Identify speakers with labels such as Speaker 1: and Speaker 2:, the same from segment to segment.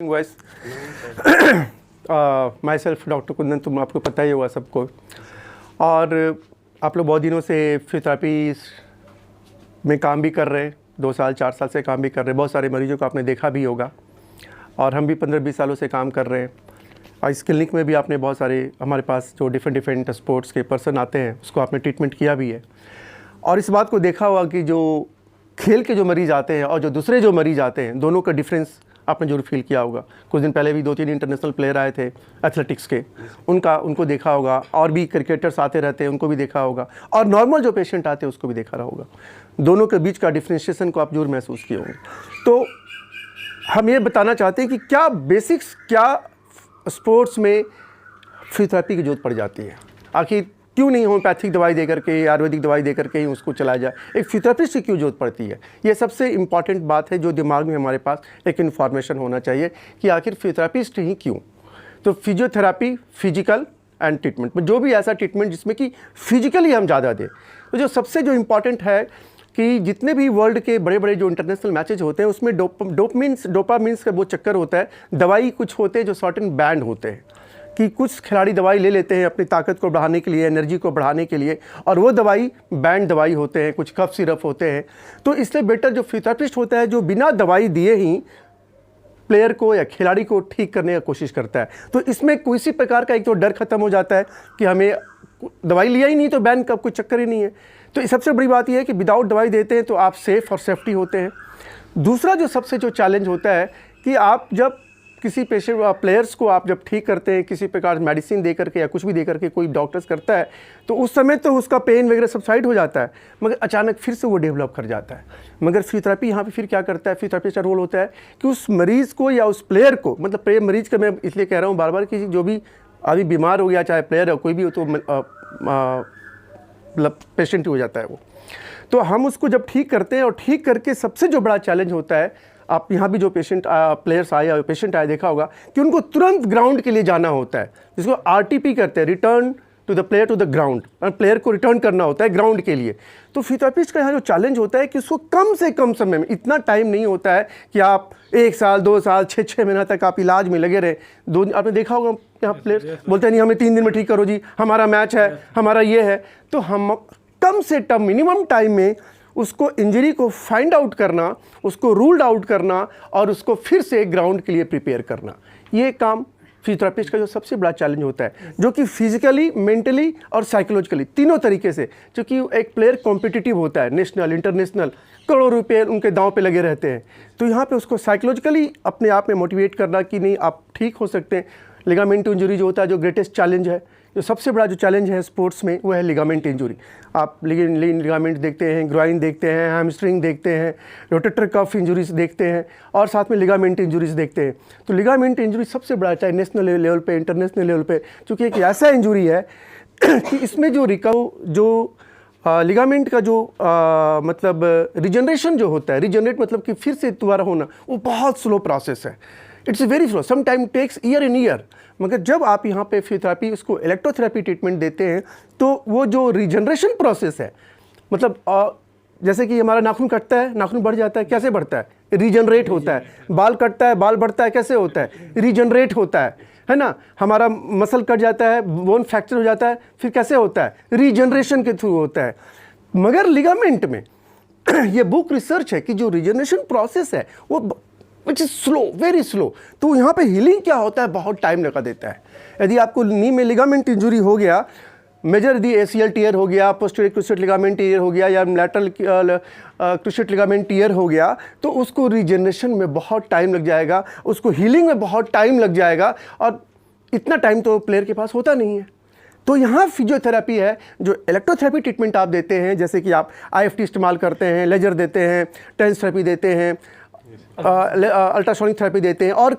Speaker 1: Voice my self doctor Kundan, तुम आपको पता ही होगा सबको। और आप लोग बहुत दिनों से फिजियोथेरेपी में काम भी कर रहे हैं, 2 साल 4 साल से काम भी कर रहे हैं। बहुत सारे मरीजों को आपने देखा भी होगा और हम भी 15-20 सालों से काम कर रहे हैं। और इस क्लिनिक में भी आपने बहुत सारे, हमारे पास जो डिफरेंट स्पोर्ट्स के पर्सन आते हैं उसको आपने ट्रीटमेंट किया भी है। और इस बात को देखा हुआ कि जो खेल के जो मरीज़ आते हैं और जो दूसरे जो मरीज़ आते हैं, दोनों का डिफरेंस आपने जरूर फील किया होगा। कुछ दिन पहले भी 2-3 इंटरनेशनल प्लेयर आए थे एथलेटिक्स के, उनको देखा होगा। और भी क्रिकेटर्स आते रहते हैं, उनको भी देखा होगा। और नॉर्मल जो पेशेंट आते हैं उसको भी देखा रहा होगा। दोनों के बीच का डिफ्रेंशिएशन को आप जरूर महसूस किए होंगे। तो हम ये बताना चाहते हैं कि क्या बेसिक्स, क्या स्पोर्ट्स में फिजियोथेरेपी की जरूरत पड़ जाती है। आखिर क्यों नहीं होम्योपैथिक दवाई दे करके, आयुर्वेदिक दवाई दे करके ही उसको चलाया जाए, एक फिजियोथेरेपिस्ट की क्यों जरूरत पड़ती है। ये सबसे इम्पॉर्टेंट बात है जो दिमाग में हमारे पास एक इन्फॉर्मेशन होना चाहिए कि आखिर फिजियोथेरेपिस्ट ही क्यों। तो फिजियोथेरेपी, फिजिकल एंड ट्रीटमेंट, जो भी ऐसा ट्रीटमेंट जिसमें कि फिजिकली हम ज़्यादा दें। तो जो सबसे जो इम्पॉर्टेंट है कि जितने भी वर्ल्ड के बड़े बड़े जो इंटरनेशनल मैचेज होते हैं उसमें डोपामिन्स का वो चक्कर होता है। दवाई कुछ होते हैं जो सर्टेन बैंड होते हैं कि कुछ खिलाड़ी दवाई ले लेते हैं अपनी ताकत को बढ़ाने के लिए, एनर्जी को बढ़ाने के लिए, और वो दवाई बैंड दवाई होते हैं, कुछ कफ सिरप होते हैं। तो इसलिए बेटर जो फिजियोथेरेपिस्ट होता है जो बिना दवाई दिए ही प्लेयर को या खिलाड़ी को ठीक करने की कोशिश करता है। तो इसमें किसी प्रकार का एक तो डर खत्म हो जाता है कि हमें दवाई लिया ही नहीं तो बैंड का कोई चक्कर ही नहीं है। तो सबसे बड़ी बात यह है कि विदाउट दवाई देते हैं तो आप सेफ और सेफ्टी होते हैं। दूसरा जो सबसे जो चैलेंज होता है कि आप जब किसी पेशेंट प्लेयर्स को आप जब ठीक करते हैं किसी प्रकार मेडिसिन दे करके या कुछ भी दे करके, कोई डॉक्टर्स करता है तो उस समय तो उसका पेन वगैरह सबसाइड हो जाता है, मगर अचानक फिर से वो डेवलप कर जाता है। मगर फिजियोथेरेपी यहाँ पे फिर क्या करता है, फिजियोथेरेपिस्ट का रोल होता है कि उस मरीज़ को या उस प्लेयर को, मतलब मरीज़ का मैं इसलिए कह रहा हूँ बार बार कि जो भी अभी बीमार हो गया, चाहे प्लेयर हो कोई भी हो, तो मतलब पेशेंट हो जाता है वो। तो हम उसको जब ठीक करते हैं और ठीक करके सबसे जो बड़ा चैलेंज होता है, आप यहाँ भी जो प्लेयर्स आए या पेशेंट आए देखा होगा कि उनको तुरंत ग्राउंड के लिए जाना होता है, जिसको आरटीपी करते हैं, return to the player to the ground. Player को रिटर्न करना होता है ग्राउंड के लिए। तो फिजियोथेरेपिस्ट का यहाँ जो चैलेंज होता है कि उसको कम से कम समय में, इतना टाइम नहीं होता है कि आप 1 साल 2 साल 6 महीना तक आप इलाज में लगे रहे। आपने देखा होगा यहाँ प्लेयर बोलते हैं नहीं हमें 3 दिन में ठीक करो जी, हमारा मैच है, हमारा ये है। तो हम कम से कम मिनिमम टाइम में उसको इंजरी को फाइंड आउट करना, उसको रूल्ड आउट करना और उसको फिर से ग्राउंड के लिए प्रिपेयर करना, ये काम फिजियोथेरेपिस्ट का जो सबसे बड़ा चैलेंज होता है, जो कि फिजिकली, मेंटली और साइकोलॉजिकली तीनों तरीके से। क्योंकि एक प्लेयर कॉम्पिटिटिव होता है, नेशनल इंटरनेशनल, करोड़ों रुपये उनके दांव पे लगे रहते हैं। तो यहाँ पे उसको साइकोलॉजिकली अपने आप में मोटिवेट करना कि नहीं आप ठीक हो सकते हैं। लिगामेंट इंजरी जो होता है, जो ग्रेटेस्ट चैलेंज है, जो सबसे बड़ा जो चैलेंज है स्पोर्ट्स में, वो है लिगामेंट इंजरी। आप लिगामेंट देखते हैं, ग्रॉइन देखते हैं, हैमस्ट्रिंग देखते हैं, रोटेटर कफ इंजरीज देखते हैं और साथ में लिगामेंट इंजरीज देखते हैं। तो लिगामेंट इंजरी सबसे बड़ा, चाहे नेशनल लेवल पे, इंटरनेशनल लेवल पे, क्योंकि एक ऐसा इंजरी है कि इसमें जो लिगामेंट का जो मतलब रिजनरेशन जो होता है, रिजनरेट मतलब कि फिर से दोबारा होना, वो बहुत स्लो प्रोसेस है। It's very slow, some time takes year in year. मगर जब आप यहाँ पे फिजियोथेरेपी, उसको इलेक्ट्रोथेरेपी ट्रीटमेंट देते हैं तो वो जो रिजनरेशन प्रोसेस है, मतलब जैसे कि हमारा नाखून कटता है, नाखून बढ़ जाता है, कैसे बढ़ता है, रीजनरेट होता है। बाल कटता है, बाल बढ़ता है, कैसे होता है, रीजनरेट होता है ना। हमारा मसल कट जाता है, बोन फ्रैक्चर हो जाता है, फिर कैसे होता है, रीजनरेशन के थ्रू होता है। मगर लिगामेंट में ये बुक रिसर्च है कि जो रीजनरेशन प्रोसेस है वो which is slow, very slow. तो यहाँ पे हीलिंग क्या होता है, बहुत टाइम लगा देता है। यदि आपको नी में लिगामेंट इंजरी हो गया, मेजर यदि एसीएल टीयर हो गया, पोस्टीरियर क्रूशिएट लिगामेंट टीयर हो गया या लैटरल क्रूशिएट लिगामेंट टीयर हो गया, तो उसको रीजनरेशन में बहुत टाइम लग जाएगा, उसको हीलिंग में बहुत टाइम लग जाएगा, और इतना टाइम तो प्लेयर के पास होता नहीं है। तो यहाँ फिजियोथेरेपी है, जो इलेक्ट्रोथेरेपी ट्रीटमेंट आप देते हैं, जैसे कि आप आईएफटी इस्तेमाल करते हैं, लेजर देते हैं, टेंस थेरेपी देते हैं, अल्ट्रासोनिक थेरेपी देते हैं और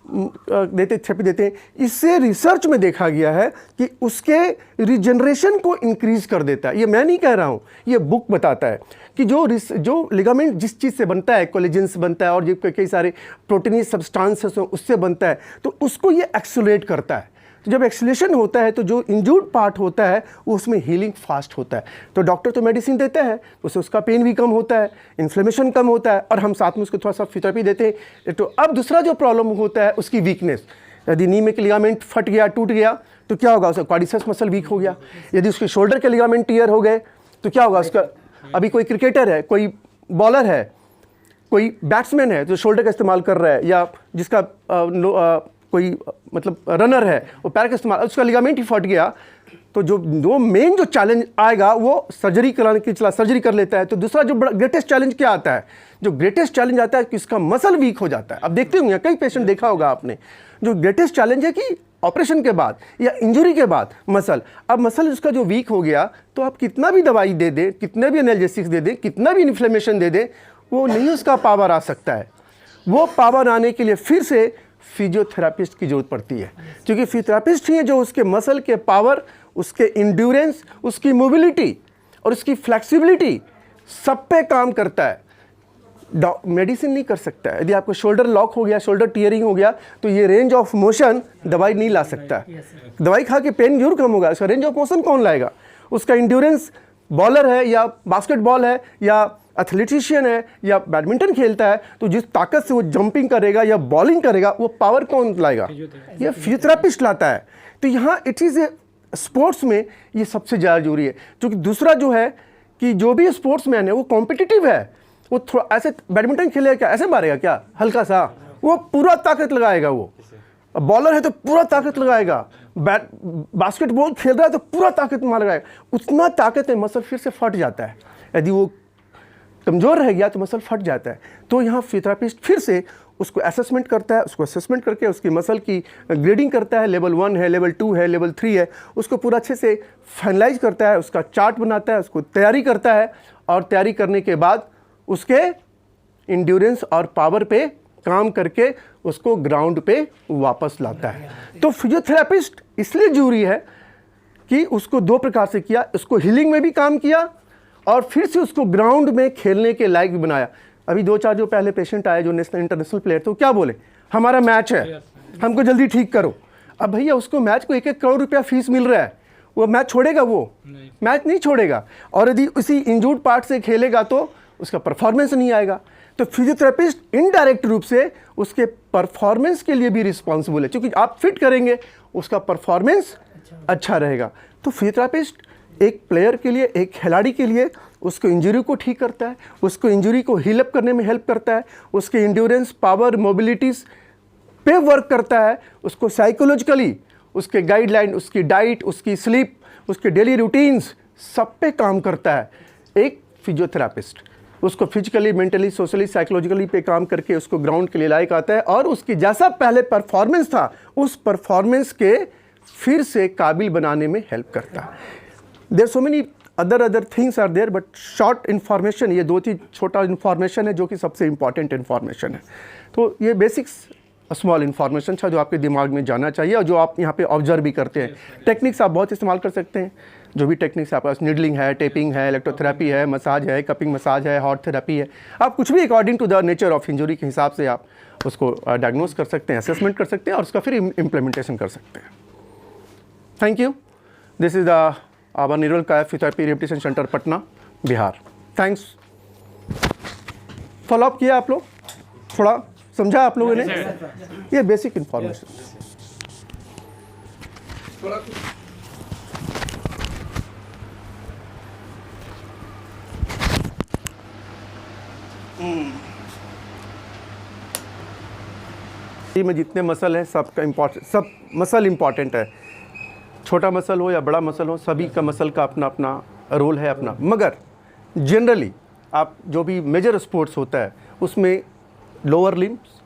Speaker 1: थेरेपी देते हैं। इससे रिसर्च में देखा गया है कि उसके रिजनरेशन को इंक्रीज कर देता है। ये मैं नहीं कह रहा हूँ, ये बुक बताता है कि जो लिगामेंट जिस चीज़ से बनता है, कोलेजन से बनता है और जो कई सारे प्रोटीनी सब्सटेंसेस उससे बनता है, तो उसको ये एक्सेलरेट करता है। तो जब एक्सीलरेशन होता है तो जो इंजूर्ड पार्ट होता है वो उसमें हीलिंग फास्ट होता है। तो डॉक्टर तो मेडिसिन देते हैं, उससे उसका पेन भी कम होता है, इन्फ्लेमेशन कम होता है, और हम साथ में उसको थोड़ा सा फिजियोथेरेपी देते हैं। तो अब दूसरा जो प्रॉब्लम होता है उसकी वीकनेस, यदि नी में के लिगामेंट फट गया, टूट गया, तो क्या होगा, उसका क्वाड्रिसेप्स मसल वीक हो गया। यदि उसके शोल्डर के लिगामेंट टीयर हो गए तो क्या होगा उसका, अभी कोई क्रिकेटर है, कोई बॉलर है, कोई बैट्समैन है जो शोल्डर का इस्तेमाल कर रहा है, या जिसका कोई मतलब रनर है वो पैर का इस्तेमाल, उसका लिगामेंट ही फट गया, तो जो मेन जो चैलेंज आएगा वो सर्जरी कराने की सर्जरी कर लेता है। तो दूसरा जो ग्रेटेस्ट चैलेंज क्या आता है, जो ग्रेटेस्ट चैलेंज आता है कि इसका मसल वीक हो जाता है। अब देखते होंगे कई पेशेंट देखा होगा आपने, जो ग्रेटेस्ट चैलेंज है कि ऑपरेशन के बाद या इंजरी के बाद मसल, अब मसल उसका जो वीक हो गया तो आप कितना भी दवाई दे दें, कितने भी एनाल्जेसिक्स दे दें, कितना भी इन्फ्लेमेशन दे दें, वो नहीं उसका पावर आ सकता है। वो पावर आने के लिए फिर से फिजियोथेरापिस्ट की जरूरत पड़ती है, क्योंकि फिजियोथेरापिस्ट ही है जो उसके मसल के पावर, उसके इंड्योरेंस, उसकी मोबिलिटी और उसकी फ्लेक्सिबिलिटी सब पे काम करता है। मेडिसिन नहीं कर सकता है। यदि आपको शोल्डर लॉक हो गया, शोल्डर टियरिंग हो गया, तो ये रेंज ऑफ मोशन दवाई नहीं ला सकता है। दवाई खा के पेन जरूर कम होगा, उसका रेंज ऑफ मोशन कौन लाएगा? उसका इंड्योरेंस, बॉलर है या बास्केटबॉल है या एथलेटिशियन है या बैडमिंटन खेलता है, तो जिस ताकत से वो जंपिंग करेगा या बॉलिंग करेगा, वो पावर कौन लाएगा? ये फिजियोथेरापिस्ट लाता है। तो यहाँ इट इज़ ए स्पोर्ट्स में ये सबसे ज़्यादा जरूरी है, क्योंकि दूसरा जो है कि जो भी स्पोर्ट्समैन है वो कॉम्पिटिटिव है, वो थोड़ा ऐसे बैडमिंटन खेलेगा क्या, ऐसे मारेगा क्या हल्का सा, वो पूरा ताकत लगाएगा। वो बॉलर है तो पूरा ताकत लगाएगा, बास्केटबॉल खेल रहा है तो पूरा ताकत मार लगाएगा, उतना ताकत है, मसल फिर से फट जाता है। यदि वो कमज़ोर रह गया तो मसल फट जाता है। तो यहाँ फिजियोथेरापिस्ट फिर से उसको असेसमेंट करता है, उसको असेसमेंट करके उसकी मसल की ग्रेडिंग करता है, लेवल 1 है, लेवल 2 है, लेवल 3 है, उसको पूरा अच्छे से फाइनलाइज करता है, उसका चार्ट बनाता है, उसको तैयारी करता है, और तैयारी करने के बाद उसके इंड्योरेंस और पावर पे काम करके उसको ग्राउंड पे वापस लाता है। तो फिजियोथेरापिस्ट इसलिए जरूरी है कि उसको दो प्रकार से किया, उसको हीलिंग में भी काम किया और फिर से उसको ग्राउंड में खेलने के लायक भी बनाया। अभी 2-4 जो पहले पेशेंट आए जो नेशनल इंटरनेशनल प्लेयर, तो क्या बोले, हमारा मैच है, हमको जल्दी ठीक करो। अब भैया उसको मैच को 1-1 करोड़ रुपया फीस मिल रहा है, वो मैच छोड़ेगा? वो मैच नहीं छोड़ेगा। और यदि उसी इंजूर्ड पार्ट से खेलेगा तो उसका परफॉर्मेंस नहीं आएगा। तो फिजियोथेरेपिस्ट इनडायरेक्ट रूप से उसके परफॉर्मेंस के लिए भी रिस्पॉन्सिबल है, क्योंकि आप फिट करेंगे उसका परफॉर्मेंस अच्छा रहेगा। तो फिजियोथेरेपिस्ट एक प्लेयर के लिए, एक खिलाड़ी के लिए उसको इंजरी को ठीक करता है, उसको इंजरी को हील अप करने में हेल्प करता है, उसके इंड्योरेंस, पावर, मोबिलिटीज़ पे वर्क करता है, उसको साइकोलॉजिकली, उसके गाइडलाइन, उसकी डाइट, उसकी स्लीप, उसके डेली रूटीन्स सब पे काम करता है एक फिजियोथेरापिस्ट। उसको फिजिकली, मेंटली, सोशली, साइकोलॉजिकली पे काम करके उसको ग्राउंड के लिए लायक आता है, और उसकी जैसा पहले परफॉर्मेंस था उस परफॉर्मेंस के फिर से काबिल बनाने में हेल्प करता है। There so many other things are there, but short information, ये 2-3 छोटा इन्फॉर्मेशन है जो कि सबसे इंपॉर्टेंट इन्फॉर्मेशन है। तो ये बेसिक्स स्मॉल इन्फॉर्मेशन था जो आपके दिमाग में जाना चाहिए, और जो आप यहाँ पे ऑब्जर्व भी करते हैं। टेक्निक्स आप बहुत इस्तेमाल कर सकते हैं, जो भी टेक्निक्स आपके पास, नीडलिंग है, टेपिंग है, इलेक्ट्रोथेरेपी है, मसाज है, कपिंग मसाज है, हॉट थेरेपी है, आप कुछ भी according to the nature of injury के हिसाब से आप उसको डायग्नोस कर सकते हैं, असेसमेंट कर सकते हैं, और उसका फिर इम्प्लीमेंटेशन कर सकते हैं। Thank you. This is the our Nirmal Kaya physiotherapy rehabilitation centre, Patna, Bihar. Thanks. Follow up किया आप लोग, थोड़ा समझा आप लोगों ने, ये बेसिक इन्फॉर्मेशन। में जितने मसल हैं सबका इम्पोर्टेंट, सब मसल इम्पॉर्टेंट है, छोटा मसल हो या बड़ा मसल हो, सभी का मसल का अपना अपना रोल है अपना। मगर जनरली आप जो भी मेजर स्पोर्ट्स होता है उसमें lower limbs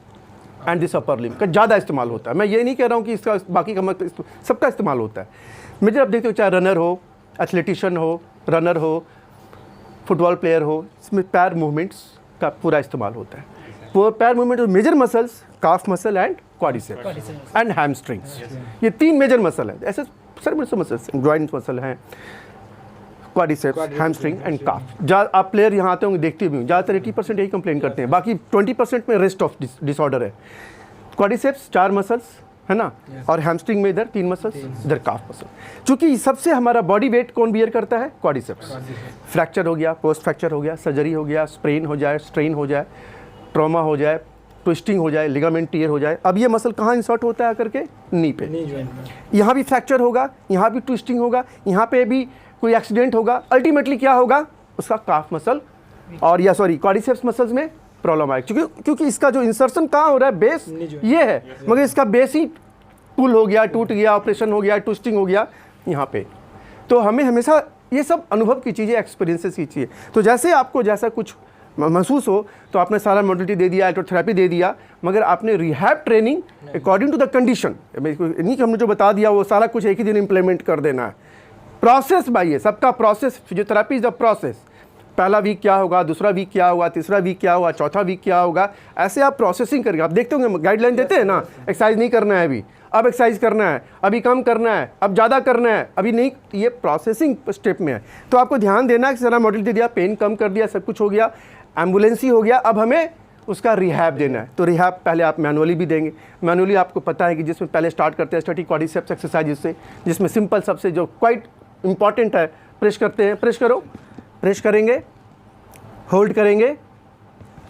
Speaker 1: and this upper limb का ज़्यादा इस्तेमाल होता है। मैं ये नहीं कह रहा हूँ कि इसका बाकी का सबका इस्तेमाल होता है। मेजर आप देखते हो, चाहे रनर हो, एथलेटिशियन हो, रनर हो, फुटबॉल प्लेयर हो, इसमें पैर मूवमेंट्स का पूरा इस्तेमाल होता है। वो पैर movement major muscles, calf muscle and quadriceps and hamstrings, ये 3 मेजर मसल है। ऐसे सर मसल्स, जॉइंट मसल हैं, क्वाड्रिसेप्स, हैमस्ट्रिंग एंड काफ। आप प्लेयर यहाँ आते होंगे, देखते भी होंगे, ज़्यादातर 80% यही कंप्लेन करते हैं, बाकी 20% में रेस्ट ऑफ डिसऑर्डर है। क्वाड्रिसेप्स 4 मसल्स, है ना, और हैमस्ट्रिंग में इधर 3 मसल्स, इधर काफ मसल। चूँकि सबसे हमारा बॉडी वेट कौन बियर करता है? क्वाड्रिसेप्स। फ्रैक्चर हो गया, पोस्ट फ्रैक्चर हो गया, सर्जरी हो गया, स्प्रेन हो जाए, स्ट्रेन हो जाए, ट्रॉमा हो जाए, ट्विस्टिंग हो जाए, लिगामेंट टियर हो जाए, अब ये मसल कहाँ इंसर्ट होता है आकर के? नी पे। यहाँ भी फ्रैक्चर होगा, यहाँ भी ट्विस्टिंग होगा, यहाँ पे भी कोई एक्सीडेंट होगा, अल्टीमेटली क्या होगा? उसका काफ मसल और या सॉरी क्वाड्रिसेप्स मसल्स में प्रॉब्लम आएगी, क्योंकि इसका जो इंसर्शन कहाँ हो रहा है? बेस ये है, मगर इसका बेस ही पुल हो गया, टूट गया, ऑपरेशन हो गया, ट्विस्टिंग हो गया यहाँ पे। तो हमें हमेशा ये सब अनुभव की चीज़ें, एक्सपीरियंसेस की चीज़ें। तो जैसे आपको जैसा कुछ महसूस हो तो आपने सारा मॉडलिटी दे दिया, इलेक्ट्रोथेरेपी दे दिया, मगर आपने rehab training according to the condition, नहीं कि हमने जो बता दिया वो सारा कुछ एक ही दिन इम्प्लीमेंट कर देना है। प्रोसेस भाई है सबका, process. Physiotherapy is the process. पहला वीक क्या होगा, दूसरा वीक क्या होगा, तीसरा वीक क्या होगा, चौथा वीक क्या होगा, ऐसे आप प्रोसेसिंग करेंगे। आप देखते होंगे गाइडलाइन देते हैं ना, एक्सरसाइज नहीं करना है अभी, अब एक्सरसाइज करना है, अभी कम करना है, अब ज़्यादा करना है, अभी नहीं, ये प्रोसेसिंग स्टेप में है। तो आपको ध्यान देना है कि सारा मॉडल दे दिया, पेन कम कर दिया, सब कुछ हो गया, एम्बुलेंसी हो गया, अब हमें उसका रिहैब देना है। तो रिहैब पहले आप मैनुअली भी देंगे। मैनुअली आपको पता है कि जिसमें पहले स्टार्ट करते हैं स्टैटिक क्वाड्रिसेप्स एक्सरसाइज से, जिसमें सिंपल सबसे जो क्वाइट इंपॉर्टेंट है, प्रेस करते हैं, प्रेस करो, प्रेस करेंगे, होल्ड करेंगे,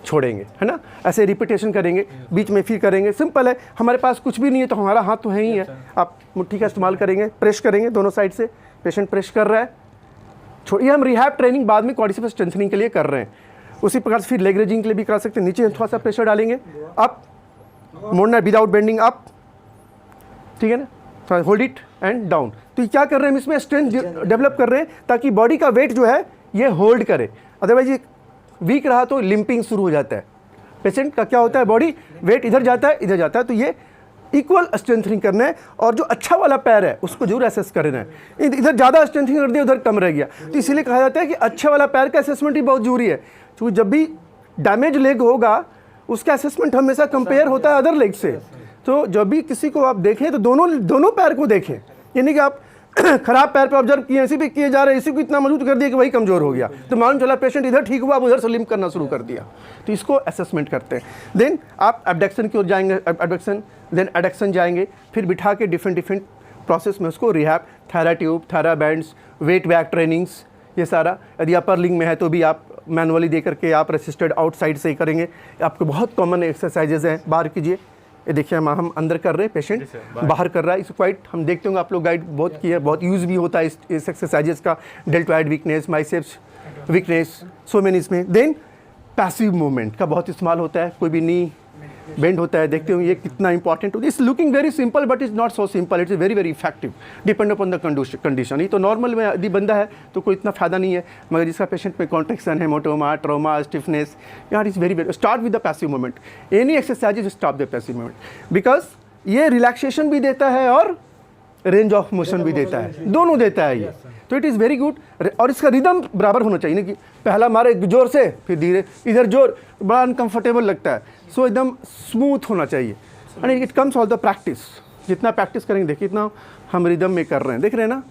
Speaker 1: छोड़ेंगे, है ना, ऐसे रिपीटेशन करेंगे, बीच में फिर करेंगे। सिंपल है, हमारे पास कुछ भी नहीं है तो हमारा हाथ तो है ही है, आप मुट्ठी का इस्तेमाल करेंगे, प्रेस करेंगे दोनों साइड से, पेशेंट प्रेस कर रहा है, छोड़िए। हम रिहैब ट्रेनिंग बाद में क्वाड्रिसेप्स स्ट्रेंथनिंग के लिए कर रहे हैं। उसी प्रकार से फिर लेग रेजिंग के लिए भी कर सकते हैं। नीचे थोड़ा सा प्रेशर डालेंगे, अप मोड़ना विदाउट बेंडिंग, अप, ठीक है ना, होल्ड इट एंड डाउन। तो ये क्या कर रहे हैं हम इसमें? स्ट्रेंथ डेवलप कर रहे हैं ताकि बॉडी का वेट जो है ये होल्ड करे। अदरवाइज ये वीक रहा तो लिंपिंग शुरू हो जाता है। पेशेंट का क्या होता है, बॉडी वेट इधर जाता है, इधर जाता है। तो ये इक्वल स्ट्रेंथनिंग करना है, और जो अच्छा वाला पैर है उसको जरूर असेस करना है। इधर ज़्यादा स्ट्रेंथनिंग कर दिया, उधर कम रह गया, तो इसीलिए कहा जाता है कि अच्छा वाला पैर का असेसमेंट ही बहुत जरूरी है। क्योंकि जब भी डैमेज लेग होगा उसका असेसमेंट हमेशा कंपेयर होता है अदर लेग से। तो जब भी किसी को आप देखें तो दोनों पैर को देखें, यानी कि आप खराब पैर पे ऑब्जर्व किए, इसी पे किए जा रहे हैं, इसी को इतना मजबूत कर दिया कि वही कमजोर हो गया, तो मालूम चला पेशेंट इधर ठीक हुआ, अब उधर से लिम्प करना शुरू कर दिया। तो इसको असेसमेंट करते हैं। देन आप एबडक्शन की ओर जाएंगे, एबडक्शन, देन एडक्शन जाएंगे, फिर बिठा के डिफरेंट प्रोसेस में उसको rehab, thera tube, thera bands, weight back trainings, ये सारा। यदि अपर लिंग में है तो भी आप मैनुअली दे करके आप रेसिस्टेड आउटसाइड से ही करेंगे। आपको बहुत कॉमन एक्सरसाइजेज हैं, बाहर कीजिए, ये देखिए हम अंदर कर रहे हैं, पेशेंट बाहर कर रहा है। इसको क्वाइट हम देखते होंगे, आप लोग गाइड बहुत किया है, बहुत यूज़ भी होता है इस एक्सरसाइजेस का। Deltoid weakness, biceps weakness, so many इसमें। देन पैसिव मूवमेंट का बहुत इस्तेमाल होता है, कोई भी नी बेंड होता है, देखते होंगे ये कितना इंपॉर्टेंट होता है। It's looking very simple but is not so simple, it's very very effective, depend upon the condition. ये तो नॉर्मल में यदि बंदा है तो कोई इतना फ़ायदा नहीं है, मगर जिसका पेशेंट में कॉन्ट्रेक्शन है, मोटोमा, ट्रोमा, स्टिफनेस, यार is very very. Start with the passive movement, any exercise start the passive movement, because ये रिलैक्सेशन भी देता है और रेंज ऑफ मोशन भी देता है, दोनों देता है ये। तो इट इज़ वेरी गुड, और इसका रिदम बराबर होना चाहिए, कि पहला मारे जोर से, फिर धीरे, इधर जोर, बड़ा अनकंफर्टेबल लगता है। सो एकदम स्मूथ होना चाहिए, and it comes all the practice. जितना प्रैक्टिस करेंगे, देखिए इतना हम रिदम में कर रहे हैं, देख रहे हैं ना,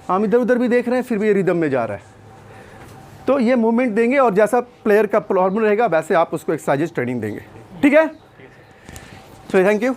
Speaker 1: हम इधर उधर भी देख रहे हैं, फिर भी ये रिदम में जा रहा है। तो ये मूवमेंट देंगे, और जैसा प्लेयर का प्रॉब्लम रहेगा वैसे आप उसको एक्सरसाइज ट्रेनिंग देंगे, ठीक है। So thank you.